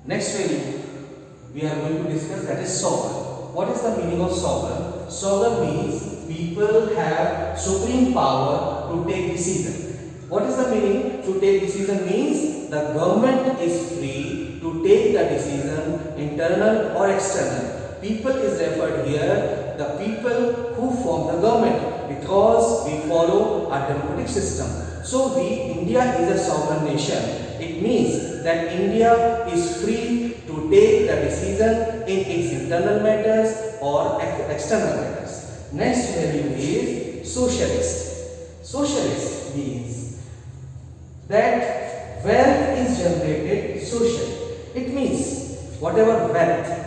Next value we are going to discuss, that is sovereign. What is the meaning of sovereign? Sovereign means people have supreme power to take decision. What is the meaning? To take decision means the government is free to take the decision, internal or external. People is referred here, the people who form the government, because we follow a democratic system. So India is a sovereign nation. It means that India is free to take the decision in its internal matters or external matters. Next value is socialist. Socialist means that wealth is generated socially. It means whatever wealth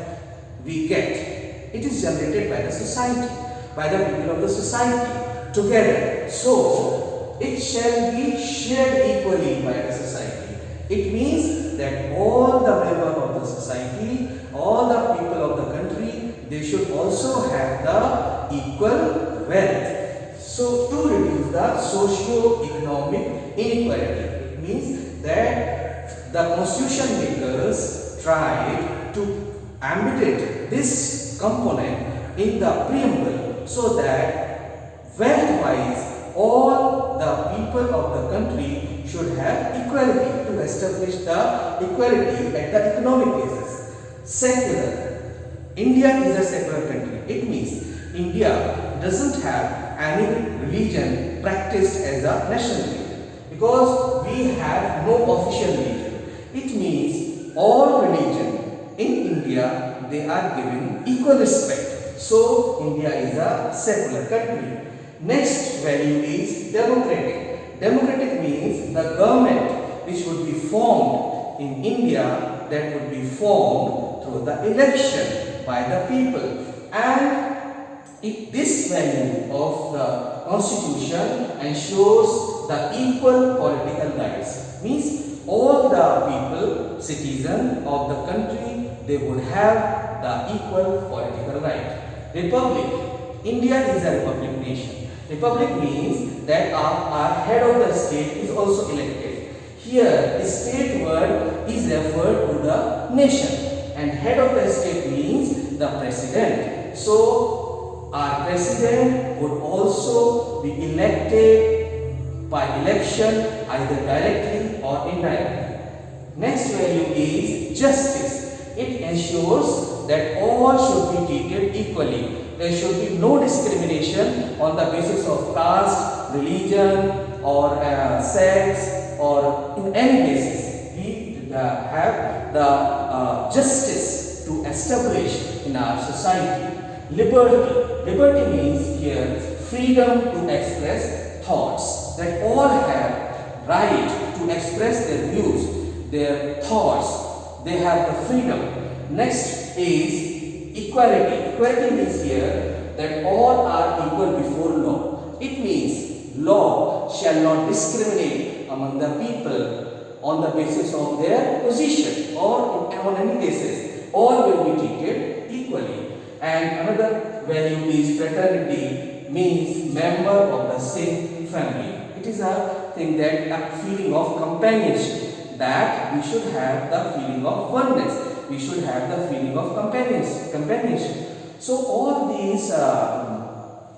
we get, it is generated by the society, by the people of the society together. So it shall be shared equally by the society. It means that all the members of the society, all the people of the country, they should also have the equal wealth. So to reduce the socio-economic inequality, it means that the constitution makers tried to embed this component in the preamble so that wealth-wise all the people of the country should have equality, to establish the equality at the economic basis. Secular. India is a secular country. It means India doesn't have any religion practiced as a national religion, because we have no official religion. It means all religion in India, they are given equal respect. So India is a secular country. Next value is democratic. Democratic means the government which would be formed in India, that would be formed through the election by the people. And this value of the constitution ensures the equal political rights. Means all the people, citizens of the country, they would have the equal political right. Republic. India is a republic nation. Republic means that our head of the state is also elected. Here, the state word is referred to the nation, and head of the state means the president. So, our president would also be elected by election either directly or indirectly. Next value is justice. It ensures that all should be treated equally. There should be no discrimination on the basis of caste, religion or sex, or in any basis. We have the justice to establish in our society. Liberty. Liberty means here freedom to express thoughts. That all have right to express their views, their thoughts. They have the freedom. Next is equality. Equality means here that all are equal before law. It means law shall not discriminate among the people on the basis of their position or on any basis. All will be treated equally. And another value is fraternity, means member of the same family. It is a thing that a feeling of companionship, that we should have the feeling of oneness. We should have the feeling of companionship. So all these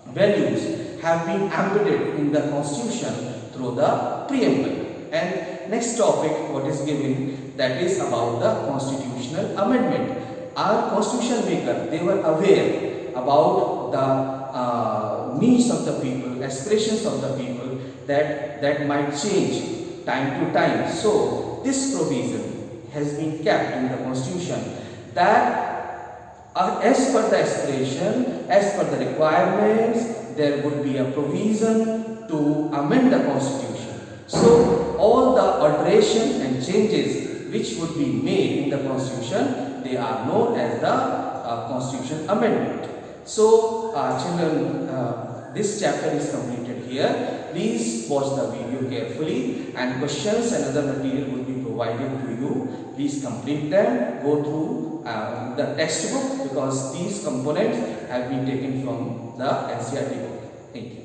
values have been embedded in the constitution through the preamble. And next topic what is given, that is about the constitutional amendment. Our constitution maker, they were aware about the needs of the people, aspirations of the people that might change time to time. So this provision has been kept in the constitution, that as per the aspiration, as per the requirements, there would be a provision to amend the constitution. So all the alteration and changes which would be made in the constitution, they are known as the constitution amendment. So children, this chapter is completed here. Please watch the video carefully, and questions and other material will be provided to you. Please complete them, go through the textbook, because these components have been taken from the NCERT book. Thank you.